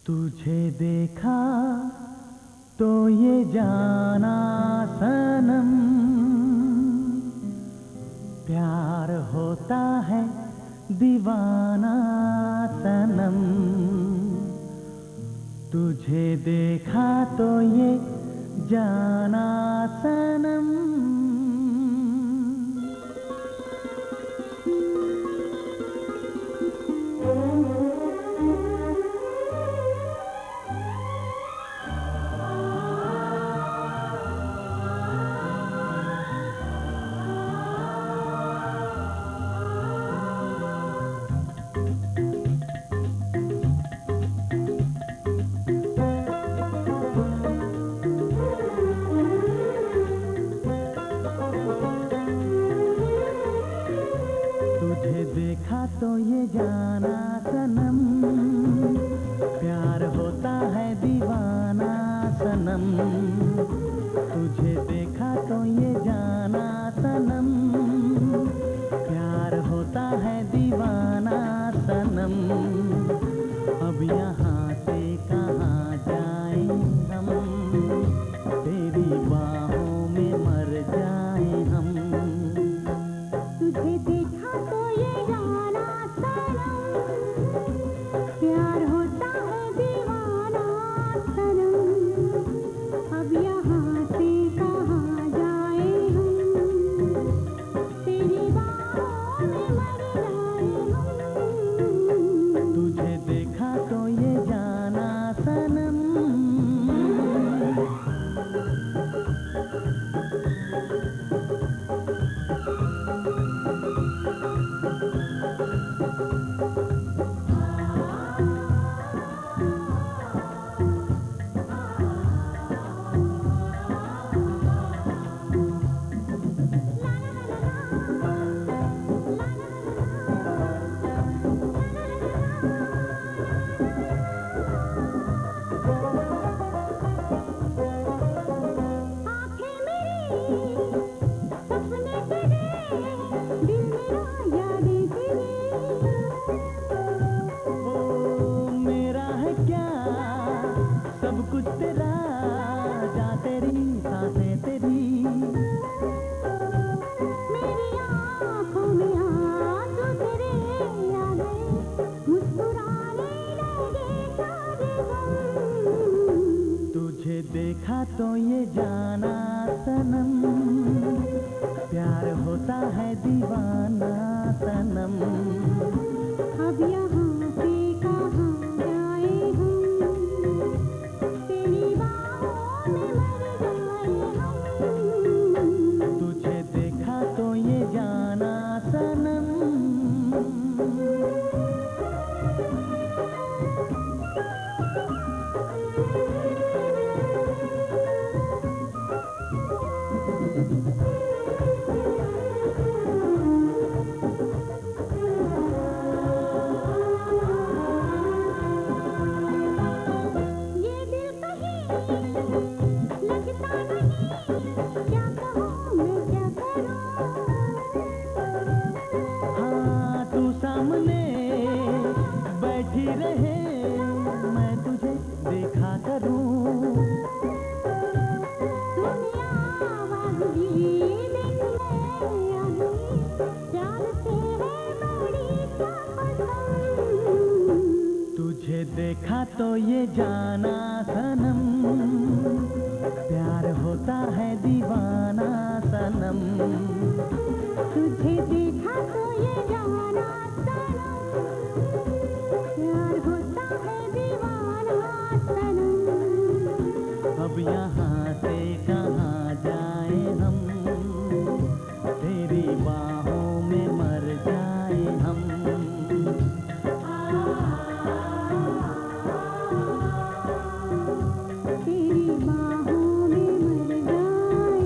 तुझे देखा तो ये जाना सनम, प्यार होता है दीवाना सनम। तुझे देखा तो ये जाना सनम। देखा तो ये जाना सनम, प्यार होता है दीवाना सनम। तुझे देखा तो ये जाना सनम, प्यार होता है दीवाना सनम। अब यहाँ से कहाँ जाएं हम, तेरी बाहों में मर जाएं हम। तुझे देखा तो ये जाना सनम, प्यार होता है दीवाना सनम। अब यहाँ से कहाँ जाए हम, तेरी बाहों में मर जाए हम। तुझे देखा तो ये जाना सनम। कुछ तेरा जा तेरी सांसें तेरी, मेरी आँखों में आंसू तेरे आ गए, मुस्कुराने लगे सारे गम। तुझे देखा तो ये जाना सनम, प्यार होता है दीवाना सनम। अब यहाँ से कहाँ जाए हम, तेरी बाहों में मर जाए हम। तुझे देखा तो ये जाना सनम। यहाँ से कहाँ जाए हम, तेरी बाहों में मर जाए हम। तेरी बाहों में मर जाए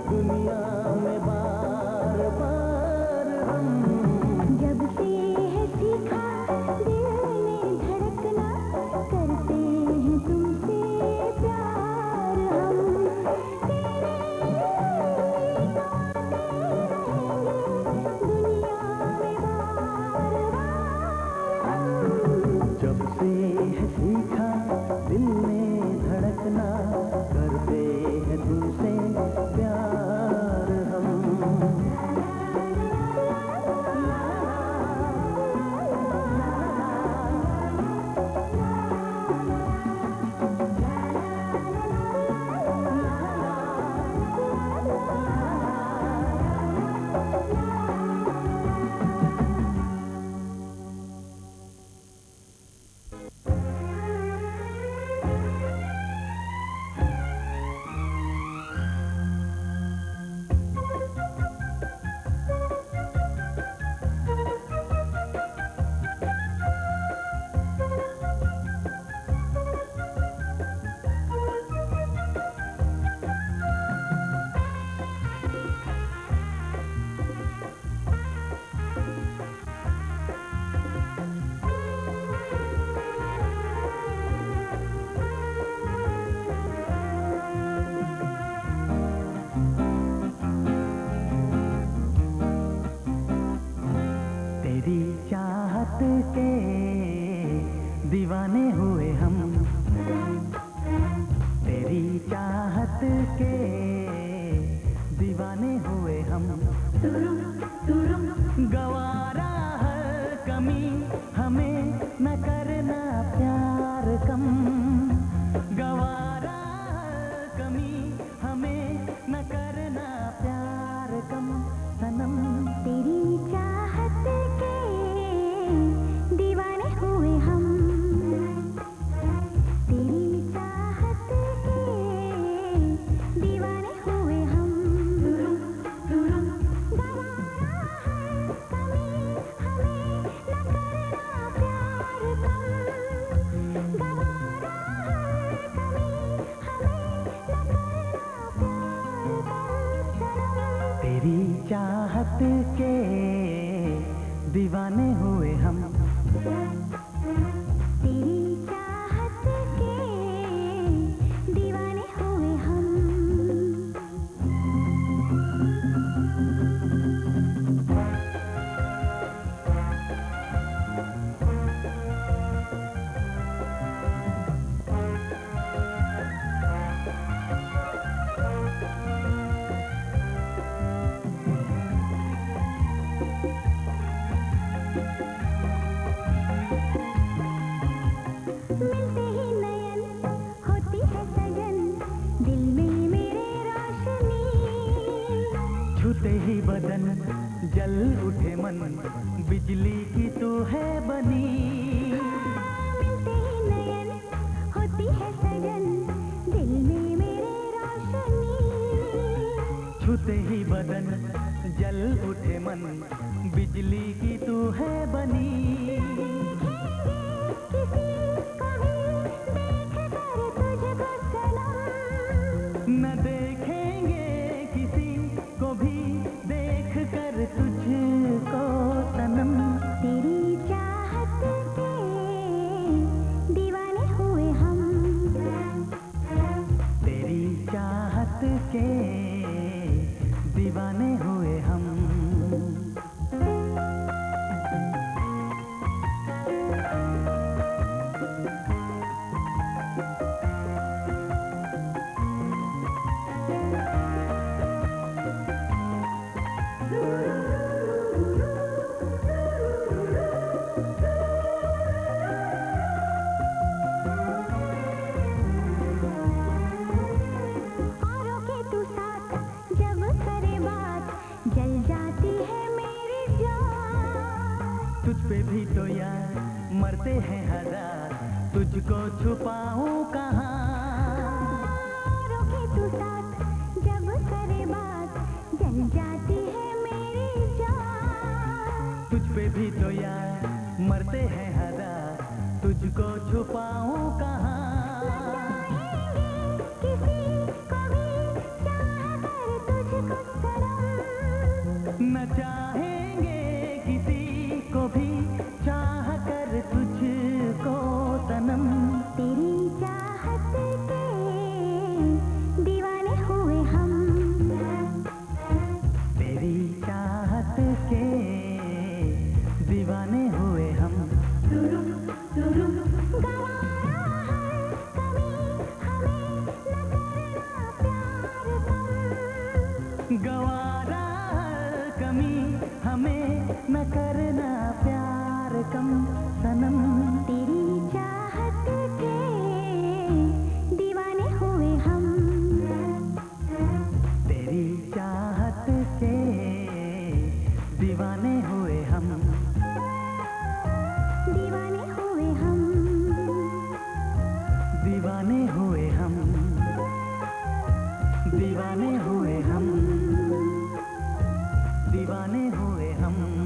दुनिया में बार बार के दीवाने हुए हम। तेरी चाहत के दीवाने हुए हम। मिलते ही नयन होती है सजन, दिल में मेरे रोशनी। छूते ही बदन जल उठे मन, बिजली की तू है बनी। मिलते ही नयन होती है सजन, दिल में मेरे रोशनी। छूते ही बदन जल उठे मन, बिजली की तू है बनी। न देखेंगे किसी को भी देख कर तुझको सनम। तेरी चाहत के दीवाने हुए हम। तेरी चाहत के दीवाने हुए हम। औरों के तू साथ जब करे बात, जल जाती है मेरी जान। तुझ पे भी तो यार मरते हैं हजार, तुझको छुपाऊं कहाँ। औरों के तू साथ जब करे बात, जल जाती है मेरी जान। तुझ पे भी तो यार मरते हैं हजार, तुझको छुपाऊं कहाँ। किसी को भी चाह कर तुझको सनम। न चाहेंगे किसी को भी चाह कर तुझको सनम। तेरी चाहत के दीवाने हुए हम। तेरी चाहत के दीवाने हुए हम। गवारा हर कमी हमें न करना प्यार कम। गवारा हर कमी हमें न करना प्यार कम सनम। तेरी चाहत के दीवाने हुए हम। तेरी चाहत के दीवाने हुए हम। दीवाने हुए हम। दीवाने हुए हम। दीवाने हुए हम। दीवाने हुए हम।